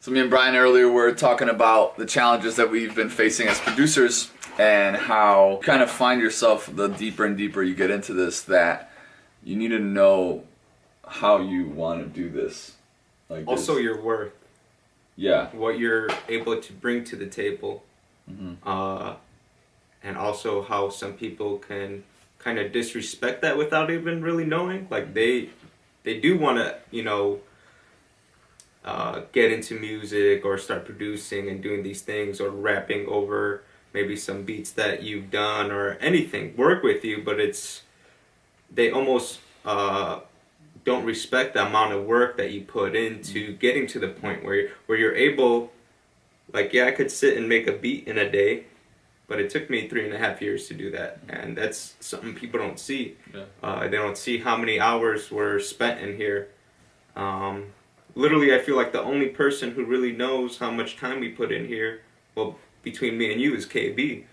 So me and Brian earlier were talking about the challenges that we've been facing as producers and how you kind of find yourself the deeper and deeper you get into this that you need to know how you want to do this. Like also your worth. Yeah. What you're able to bring to the table. Mm-hmm. And also how some people can kind of disrespect that without even really knowing. Like they do want to, you know, get into music or start producing and doing these things or rapping over maybe some beats that you've done or anything, work with you, but they almost don't respect the amount of work that you put into getting to the point where you're able, like, yeah, I could sit and make a beat in a day, but it took me 3.5 years to do that, and that's something people don't see. Yeah. They don't see how many hours were spent in here. Literally, I feel like the only person who really knows how much time we put in here, well, between me and you, is KB.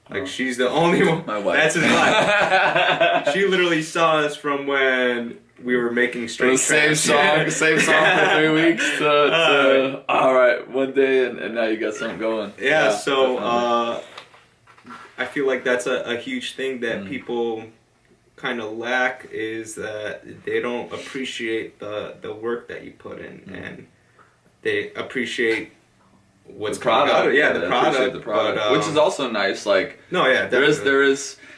Like, she's the only one. My wife. That's his wife. She literally saw us from when we were making straight tracks. Same song for 3 weeks to all right, one day, and now you got something going. Yeah, so I feel like that's a huge thing that people kind of lack, is that they don't appreciate the work that you put in, and they appreciate what's coming out of the product, but, which is also nice. Like, no, yeah, definitely.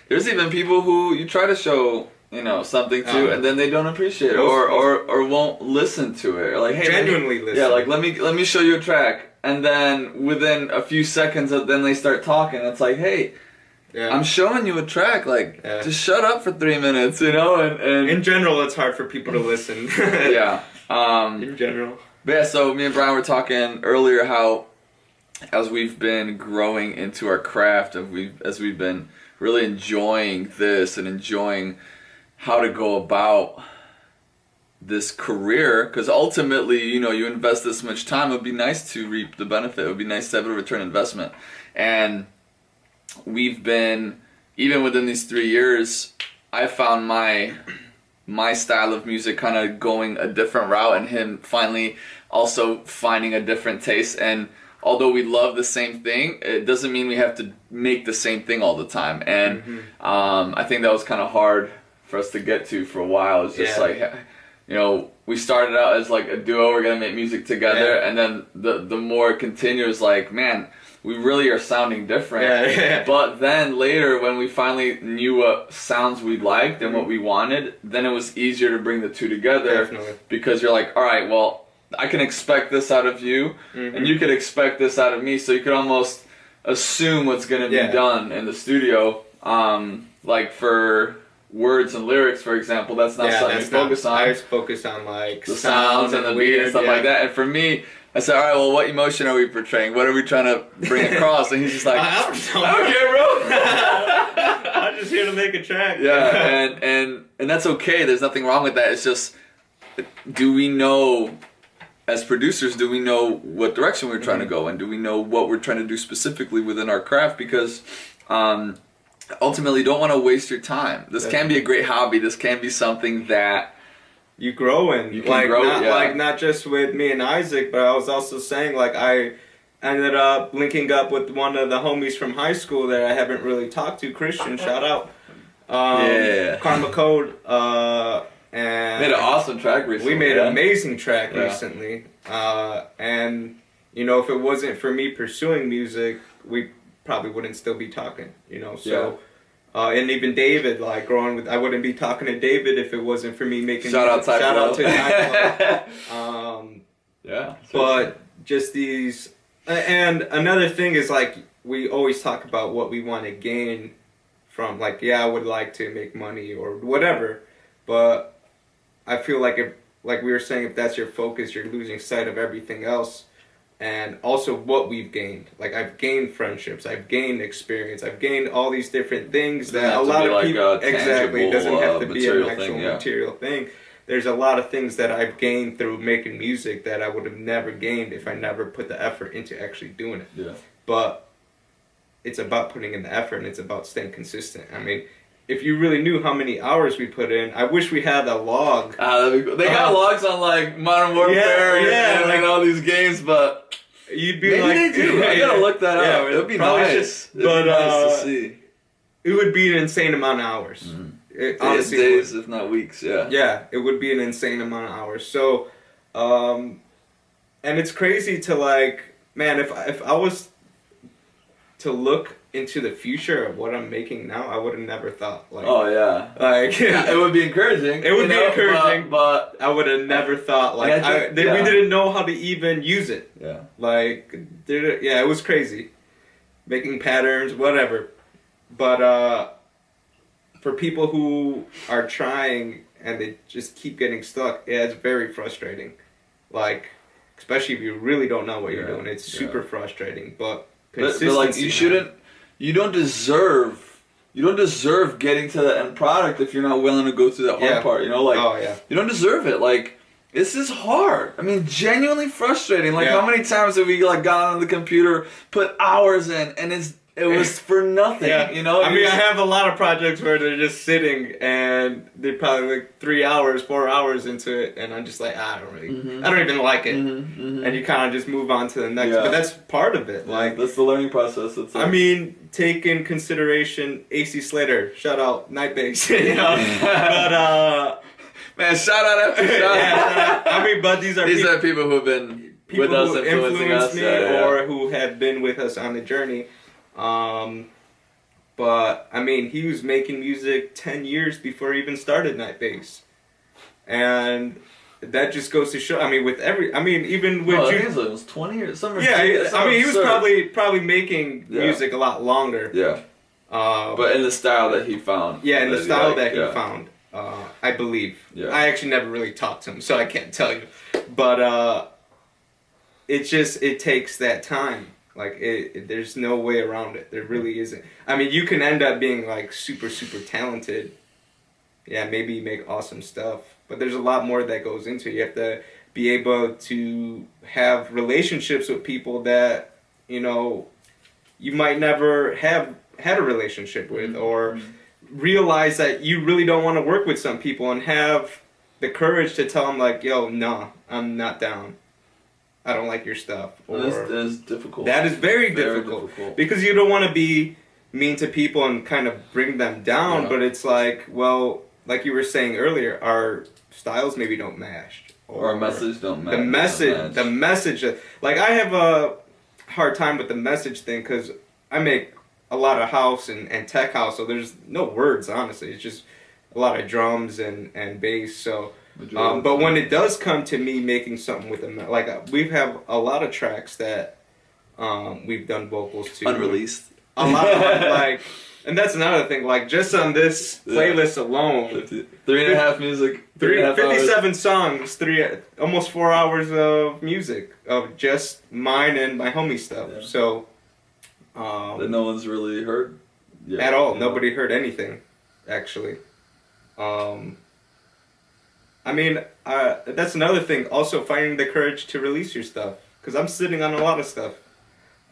there's even people who you try to show, you know, something to, and then they don't appreciate it or won't listen to it, or like, hey, genuinely listen. Yeah, like let me show you a track, and then within a few seconds then they start talking. It's like, hey, I'm showing you a track, like, just shut up for 3 minutes, you know. And in general, it's hard for people to listen. Yeah. In general. But yeah, so me and Brian were talking earlier how, as we've been growing into our craft, as we've been really enjoying this and enjoying how to go about this career, because ultimately, you know, you invest this much time, it would be nice to reap the benefit. It would be nice to have a return investment. And we've been, even within these 3 years, I found my style of music kind of going a different route, and him finally also finding a different taste. And although we love the same thing, it doesn't mean we have to make the same thing all the time. And I think that was kind of hard for us to get to for a while. It's just like, you know, we started out as like a duo, we're gonna make music together, and then the more it continues, like, man, we really are sounding different. But then later, when we finally knew what sounds we liked and what we wanted, then it was easier to bring the two together. Definitely. Because you're like, all right, well, I can expect this out of you, and you could expect this out of me, so you could almost assume what's going to be done in the studio. Like for words and lyrics, for example, that's not something you focus on. I just focus on like the sounds and the beat and stuff like that. And for me, I said, all right, well, what emotion are we portraying? What are we trying to bring across? And he's just like, I don't care, bro. I'm just here to make a track. Yeah, and that's okay. There's nothing wrong with that. It's just, do we know, as producers, do we know what direction we're trying to go, and do we know what we're trying to do specifically within our craft? Because ultimately, you don't want to waste your time. This can be a great hobby. This can be something that you grow in. You can grow, like not just with me and Isaac, but I was also saying, like, I ended up linking up with one of the homies from high school that I haven't really talked to, Christian, shout out. Karma Code. And made an awesome track recently. We made an amazing track recently. And, you know, if it wasn't for me pursuing music, we probably wouldn't still be talking, you know, so... and even David, like, growing with, I wouldn't be talking to David if it wasn't for me making shout out to yeah. But just these, and another thing is, like, we always talk about what we want to gain from, like, I would like to make money or whatever, but I feel like if, like we were saying, if that's your focus, you're losing sight of everything else. And also what we've gained. Like, I've gained friendships, I've gained experience, I've gained all these different things that a lot of people... Exactly, it doesn't have to be an actual material thing. There's a lot of things that I've gained through making music that I would have never gained if I never put the effort into actually doing it. Yeah. But it's about putting in the effort, and it's about staying consistent. I mean, if you really knew how many hours we put in, I wish we had a log. That'd be cool. They got logs on like Modern Warfare and like all these games, but you'd be maybe like, they do. I gotta look that up. It'd be nice. It'd be nice to see. It would be an insane amount of hours. Honestly, days, if not weeks. Yeah. Yeah, it would be an insane amount of hours. So, and it's crazy to like, man, if I was to look into the future of what I'm making now, I would have never thought. Like, oh yeah, like it would be encouraging. It would be encouraging, but I would have never thought like we didn't know how to even use it. Yeah, like it was crazy, making patterns, whatever. But for people who are trying and they just keep getting stuck, it's very frustrating. Like, especially if you really don't know what you're doing, it's super frustrating. But consistency, like you don't deserve getting to the end product if you're not willing to go through that hard part. You know, like you don't deserve it. Like, this is hard. I mean, genuinely frustrating. Like, how many times have we like gone on the computer, put hours in, and it was for nothing. You know. I mean, I have a lot of projects where they're just sitting and they're probably like 3 hours, 4 hours into it, and I'm just like, I don't even like it, and you kind of just move on to the next. But that's part of it. Like, that's the learning process. It's like, I mean, take in consideration AC Slater, shout out Nightbase, you know. But man, shout out after shout out. I mean, but these are people who have been with us, influencing us, me, or who have been with us on the journey. But I mean, he was making music 10 years before he even started Nightbase, and that just goes to show. I mean, even with it was 20 years. He was probably making music a lot longer. Yeah. But in the style that he found. Yeah, in the style that he found. I believe. Yeah. I actually never really talked to him, so I can't tell you. But it takes that time. Like, there's no way around it. There really isn't. I mean, you can end up being like super, super talented. Yeah, maybe you make awesome stuff. But there's a lot more that goes into it. You have to be able to have relationships with people that, you know, you might never have had a relationship with, or realize that you really don't want to work with some people and have the courage to tell them like, yo, nah, I'm not down. I don't like your stuff. Or that is difficult. That is very difficult. Because you don't want to be mean to people and kind of bring them down, but it's like, well, like you were saying earlier, our styles maybe don't match. Or our message don't match. The message, like, I have a hard time with the message thing because I make a lot of house and tech house, so there's no words, honestly. It's just a lot of drums and bass, so... but when it does come to me making something with them, like we have a lot of tracks that we've done vocals to, unreleased. A lot of like, and that's another thing. Like, just on this playlist alone, 3.5 music, 57 songs, almost 4 hours of music of just mine and my homie stuff. Yeah. So that no one's really heard at all. Nobody heard anything, actually. I mean, that's another thing. Also, finding the courage to release your stuff. Because I'm sitting on a lot of stuff.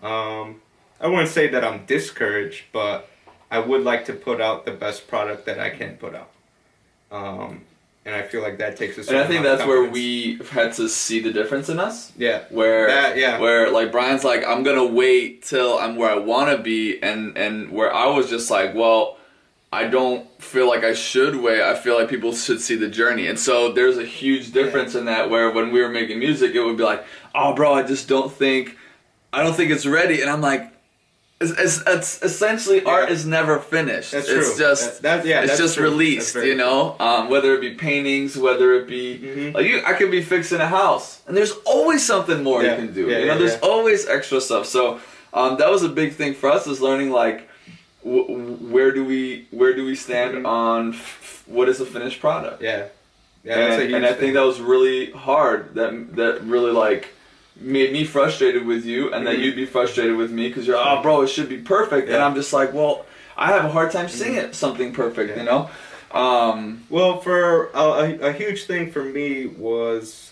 I wouldn't say that I'm discouraged, but I would like to put out the best product that I can put out. And I feel like that takes a certain And I think that's where we had to see the difference in us. Yeah. Where like Brian's like, I'm going to wait till I'm where I want to be. And where I was just like, well... I don't feel like I should wait. I feel like people should see the journey. And so there's a huge difference in that, where when we were making music, it would be like, oh, bro, I don't think it's ready. And I'm like, it's essentially art is never finished. That's true. It's just, it's just true. Released, you know? Whether it be paintings, whether it be, like I could be fixing a house. And there's always something more you can do. You know, there's always extra stuff. So that was a big thing for us, is learning like, where do we stand on what is a finished product? And I think that was really hard. That really like made me frustrated with you, and that you'd be frustrated with me because you're, oh, bro, it should be perfect, and I'm just like, well, I have a hard time seeing it something perfect, you know. Well, for a huge thing for me was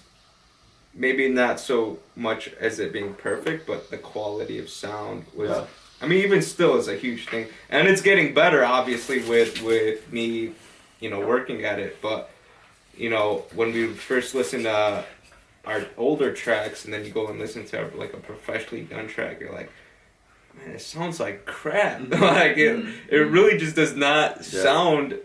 maybe not so much as it being perfect, but the quality of sound was I mean, even still is a huge thing. And it's getting better, obviously, with me, you know, working at it. But, you know, when we first listen to our older tracks and then you go and listen to like a professionally done track, you're like, man, it sounds like crap. Like, it really just does not sound,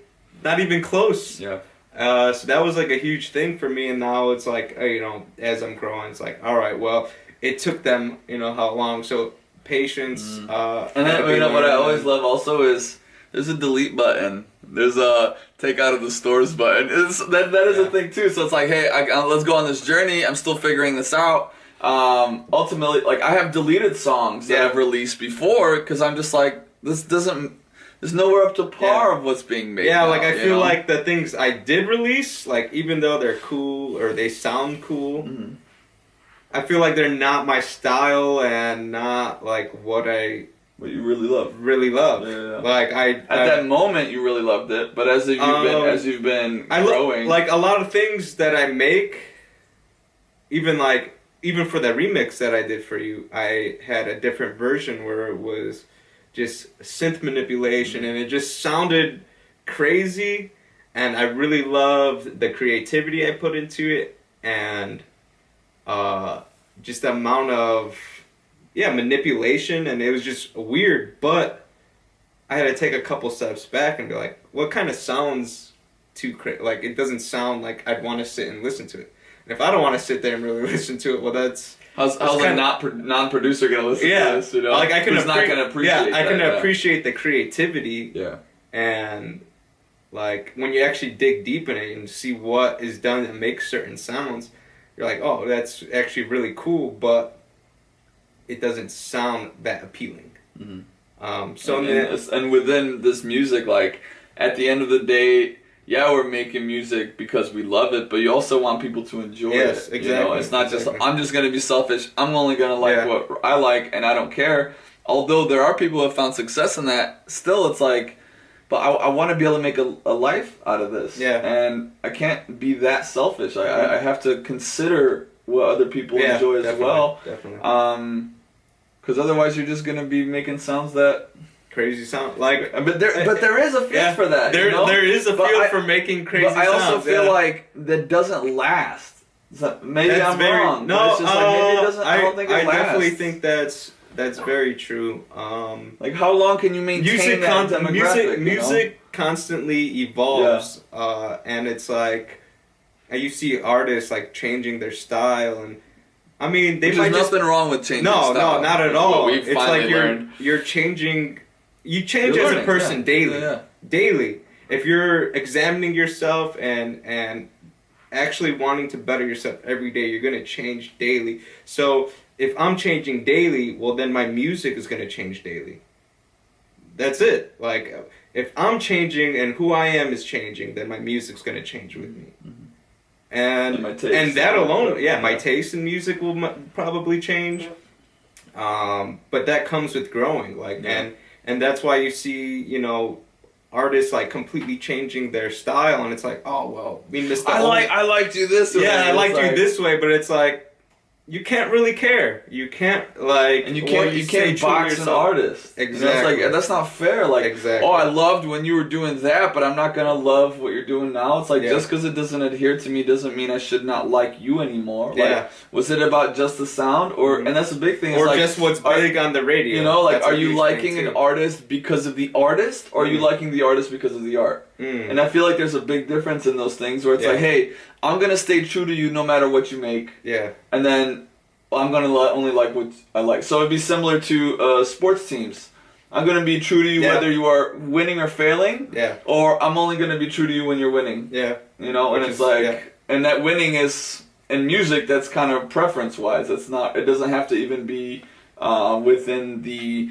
not even close. Yeah. So that was like a huge thing for me. And now it's like, you know, as I'm growing, it's like, all right, well, it took them, you know, how long. So patience. And then, you know, what I always love also is there's a delete button. There's a take out of the stores button. That is a thing too. So it's like, hey, let's go on this journey. I'm still figuring this out. Ultimately, like I have deleted songs that I've released before because I'm just like, there's nowhere up to par of what's being made. Yeah, now, like I feel like the things I did release, like even though they're cool or they sound cool, I feel like they're not my style and not like what you really love. Really love. Yeah. Like at that moment you really loved it, but as you've been growing, like a lot of things that I make, even for the remix that I did for you, I had a different version where it was just synth manipulation and it just sounded crazy, and I really loved the creativity I put into it and just the amount of manipulation, and it was just weird, but I had to take a couple steps back and be like, what kind of sounds too like it doesn't sound like I'd want to sit and listen to it. And if I don't want to sit there and really listen to it, well, that's how's a non-producer gonna listen to this? You know, like I can not gonna appreciate. Yeah, I can appreciate the creativity. Yeah, and like when you actually dig deep in it and see what is done to make certain sounds, you're like, oh, that's actually really cool, but it doesn't sound that appealing. And within this music, like at the end of the day, we're making music because we love it, but you also want people to enjoy it. Exactly. You know, it's not just I'm just gonna be selfish. I'm only gonna like what I like, and I don't care. Although there are people who have found success in that, still it's like, but I want to be able to make a life out of this. Yeah. And I can't be that selfish. I have to consider what other people enjoy as well. Definitely. Because otherwise you're just gonna be making sounds that crazy sound like. But there is a feel for that. There is a feel for making crazy sounds. But I also feel like that doesn't last. So maybe I'm wrong. No, it's just like maybe it doesn't. I don't think it lasts. I definitely think that's very true. Like how long can you maintain that demographic? Music constantly evolves, and it's like you see artists like changing their style, and I mean there's nothing wrong with changing style. No, not at all. It's like you're changing. You change as a person daily. Daily. If you're examining yourself and actually wanting to better yourself every day, you're gonna change daily. So if I'm changing daily, well then my music is gonna change daily. That's it. Like if I'm changing and who I am is changing, then my music's gonna change with me. And that alone, my taste in music will probably change. But that comes with growing, and that's why you see, you know, artists like completely changing their style, and it's like, oh well, we missed. I liked you this way. Yeah, I liked you this way, but it's like you can't really care. You can't and you can't box an artist. Exactly. Like that's not fair. Like exactly. Oh, I loved when you were doing that, but I'm not gonna love what you're doing now. It's like just because it doesn't adhere to me doesn't mean I should not like you anymore. Like, was it about just the sound, or and that's the big thing. Or like, just what's big on the radio? You know, like are you liking an artist because of the artist, or are you liking the artist because of the art? And I feel like there's a big difference in those things where it's like, hey, I'm gonna stay true to you no matter what you make. Yeah. And then I'm gonna only like what I like. So it'd be similar to sports teams. I'm gonna be true to you whether you are winning or failing. Yeah. Or I'm only gonna be true to you when you're winning. Yeah. You know, and it's like, and that winning is in music. That's kind of preference wise. It's not. It doesn't have to even be within the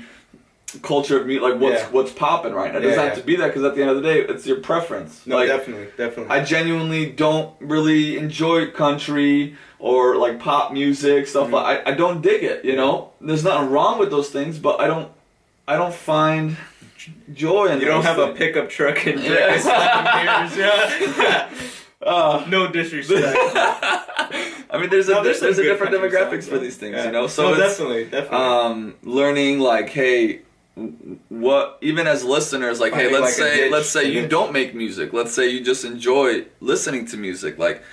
culture of music, like what's popping right now. It doesn't have to be that, because at the end of the day, it's your preference. No, like, definitely. I genuinely don't really enjoy country or like pop music stuff. I don't dig it. You know, there's nothing wrong with those things, but I don't find joy in. You don't have a pickup truck and beers. No disrespect. I mean, there's a different demographics for these things, you know. So definitely. learning like, hey, what, even as listeners, like, hey, Finding, like, a niche, let's say a you niche. don't make music. Let's say you just enjoy listening to music. Like,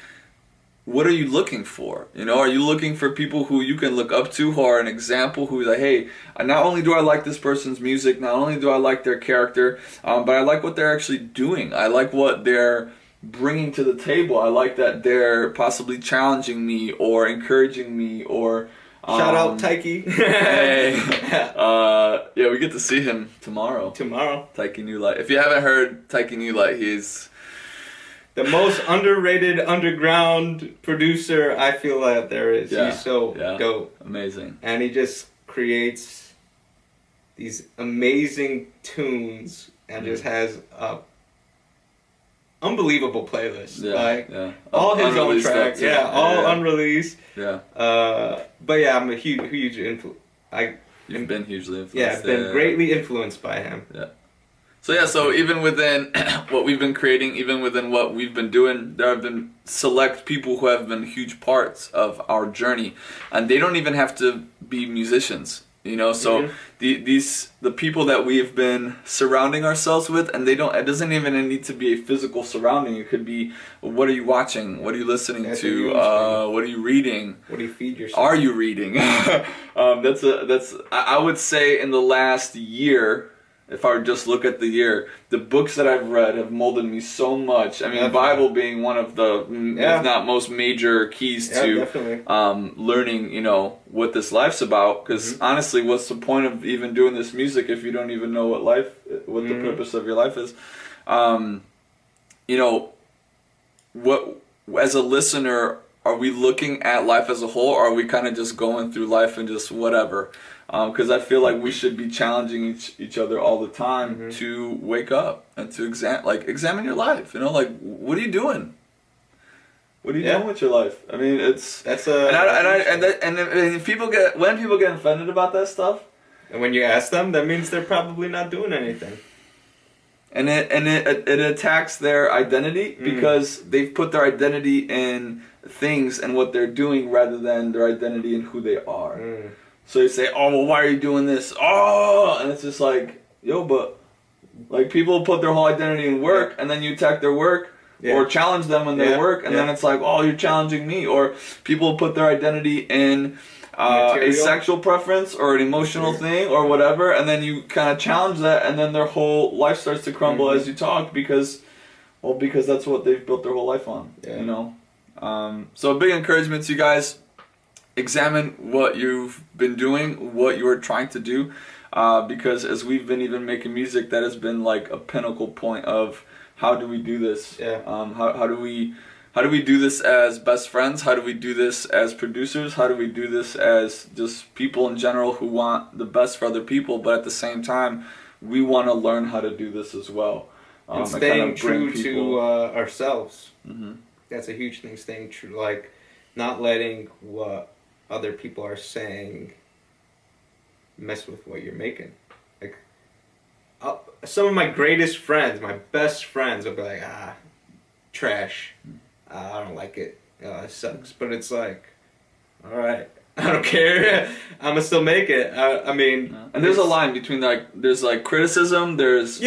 what are you looking for? You know, are you looking for people who you can look up to, who are an example, who's like, hey, not only do I like this person's music, not only do I like their character, but I like what they're actually doing. I like what they're bringing to the table. I like that they're possibly challenging me or encouraging me or... Shout out Taiki. Hey, yeah, we get to see him tomorrow. Taiki New Light. If you haven't heard Taiki New Light, he's the most underrated underground producer I feel that there is. Yeah, He's so dope. Amazing. And he just creates these amazing tunes and just has a unbelievable playlist. All his own tracks. All unreleased. Yeah. But yeah, I'm a huge influence. You've been hugely influenced. Yeah, I've been greatly influenced by him. Yeah. So even within what we've been creating, even within what we've been doing, there have been select people who have been huge parts of our journey, and they don't even have to be musicians, you know. So the people that we've been surrounding ourselves with, and it doesn't even need to be a physical surrounding. It could be, what are you watching? What are you listening to? What are you reading? What do you feed yourself? Are you reading? I would say in the last year, if I would just look at the year, the books that I've read have molded me so much. I mean, the Bible being one of the, if not most major keys to learning, you know, what this life's about. Because honestly, what's the point of even doing this music if you don't even know what the purpose of your life is? You know, what, as a listener, are we looking at life as a whole, or are we kind of just going through life and just whatever? Because I feel like we should be challenging each other all the time to wake up and to examine your life. You know, like, what are you doing? What are you doing with your life? I mean, and if people get offended about that stuff, and when you ask them, that means they're probably not doing anything. And it attacks their identity because they've put their identity in things and what they're doing rather than their identity in who they are. So you say, oh, well, why are you doing this? Oh, and it's just like, yo, but like, people put their whole identity in work, and then you attack their work or challenge them in their work, and then it's like, oh, you're challenging me. Or people put their identity in a sexual preference or an emotional thing or whatever, and then you kind of challenge that, and then their whole life starts to crumble as you talk because that's what they've built their whole life on. You know. So a big encouragement to you guys. Examine what you've been doing, what you are trying to do, because as we've been even making music, that has been like a pinnacle point of how do we do this? How do we do this as best friends? How do we do this as producers? How do we do this as just people in general who want the best for other people, but at the same time, we want to learn how to do this as well. And staying true to ourselves. That's a huge thing. Staying true, like not letting what other people are saying mess with what you're making. Like, some of my greatest friends, my best friends, will be like, trash. I don't like it. It sucks. But it's like, all right, I don't care. I'm gonna still make it. I mean, and there's a line between there's criticism. There's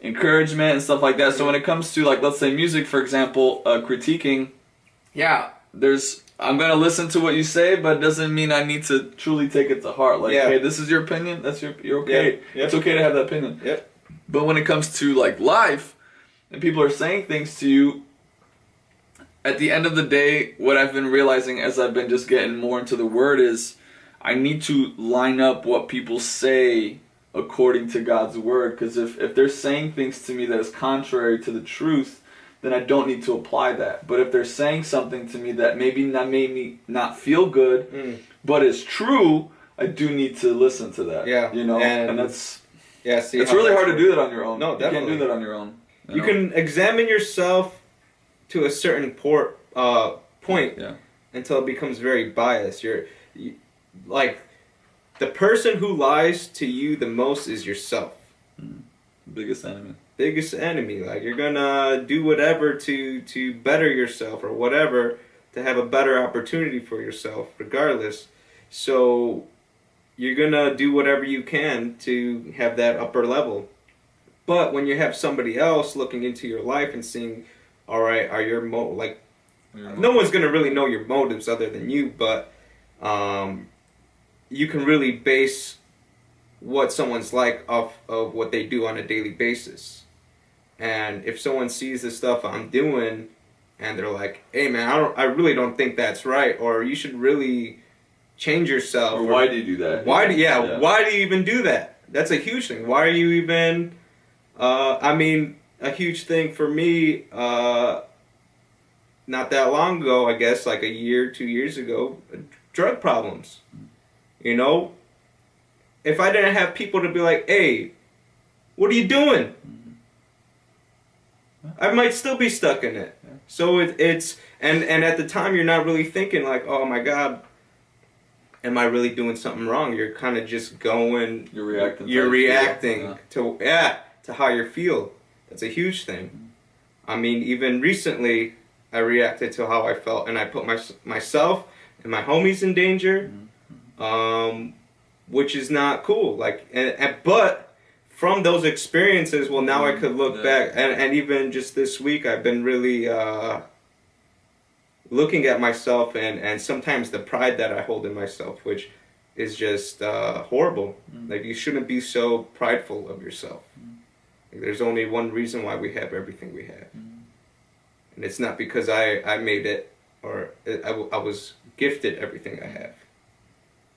encouragement and stuff like that. So when it comes to let's say music, for example, critiquing, I'm gonna listen to what you say, but it doesn't mean I need to truly take it to heart. Hey, this is your opinion. You're okay. It's okay to have that opinion. But when it comes to life, and people are saying things to you, at the end of the day, what I've been realizing as I've been just getting more into the word is, I need to line up what people say according to God's word. Because if they're saying things to me that is contrary to the truth, then I don't need to apply that. But if they're saying something to me that made me not feel good, but is true, I do need to listen to that. You know, and that's it's really hard to do that on your own. No, definitely. You can't do that on your own. You can examine yourself to a certain point until it becomes very biased. Like, the person who lies to you the most is yourself. Biggest enemy. Like, you're gonna do whatever to better yourself or whatever to have a better opportunity for yourself regardless. So you're gonna do whatever you can to have that upper level. But when you have somebody else looking into your life and seeing, all right, are your no one's gonna really know your motives other than you, but you can really base what someone's like off of what they do on a daily basis. And if someone sees the stuff I'm doing and they're like, hey man, I really don't think that's right, or you should really change yourself. Or why do you do that? Why do you even do that? That's a huge thing. Why are you even a huge thing for me, not that long ago, I guess, like a year, 2 years ago, drug problems. You know? If I didn't have people to be like, hey, what are you doing? I might still be stuck in it. So it's and at the time you're not really thinking like, oh my God, am I really doing something wrong? You're kind of just going. You're reacting to how you feel. That's a huge thing. I mean, even recently, I reacted to how I felt, and I put myself and my homies in danger, which is not cool. Like, but from those experiences, well, now I could look back, and even just this week, I've been really looking at myself and sometimes the pride that I hold in myself, which is just horrible. Like, you shouldn't be so prideful of yourself. Like, there's only one reason why we have everything we have. And it's not because I made it, or I was gifted everything I have.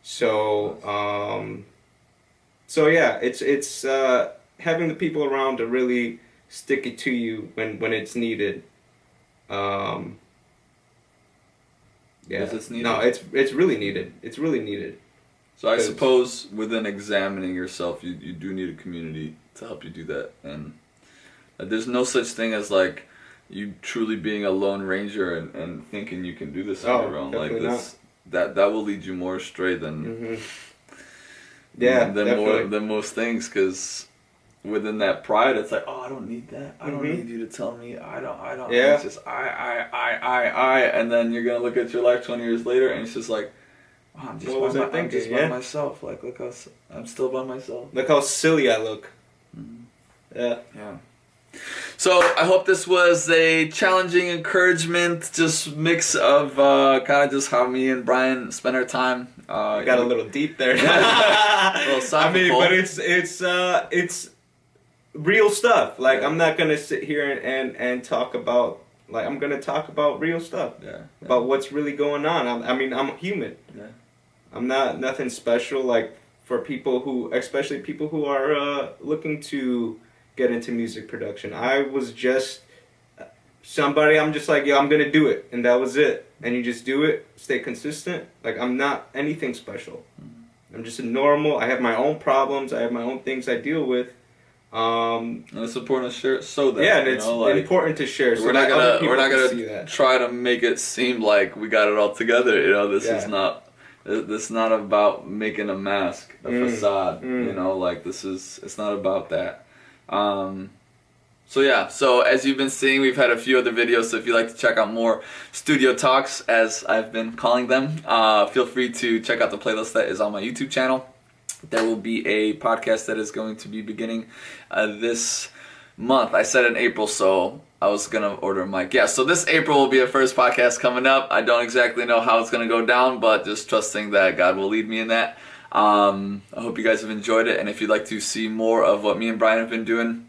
So, yeah, it's having the people around to really stick it to you when it's needed. Yeah. It's needed. No, it's really needed. It's really needed. So I suppose within examining yourself, you do need a community to help you do that, and there's no such thing as like you truly being a lone ranger and thinking you can do this on your own. Like this, that will lead you more astray than than most things, because within that pride, it's like, oh, I don't need that. I don't need you to tell me. I don't. Yeah. It's just I, and then you're gonna look at your life 20 years later, and it's just like, oh, I'm just by myself. Like, look how I'm still by myself. Look how silly I look. Yeah. So I hope this was a challenging encouragement, just mix of kind of just how me and Brian spend our time. Got a little deep there. I mean, but it's real stuff. Like, I'm not gonna sit here and talk about, like, I'm gonna talk about real stuff. About what's really going on. I mean, I'm human. I'm not nothing special. Like, for people who, especially people who are looking to get into music production. I was just somebody, I'm just like, yo, I'm gonna do it, and that was it. And you just do it, stay consistent. Like, I'm not anything special. I'm just a normal, I have my own problems, I have my own things I deal with. And it's important to share, so that and it's important to share. So we're not gonna try to make it seem like we got it all together. You know, this is not about making a mask, a facade. You know, like it's not about that. So as you've been seeing, we've had a few other videos, so if you'd like to check out more studio talks, as I've been calling them, feel free to check out the playlist that is on my YouTube channel. There will be a podcast that is going to be beginning this month. I said in April, so I was gonna order a mic. Yeah, so this April will be a first podcast coming up. I don't exactly know how it's gonna go down, but just trusting that God will lead me in that. I hope you guys have enjoyed it, and if you'd like to see more of what me and Brian have been doing,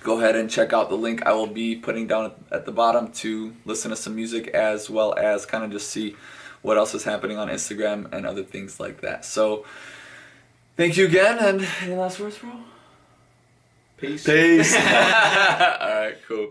go ahead and check out the link I will be putting down at the bottom to listen to some music, as well as kind of just see what else is happening on Instagram and other things like that. So thank you again, and any last words, bro? Peace. All right, cool.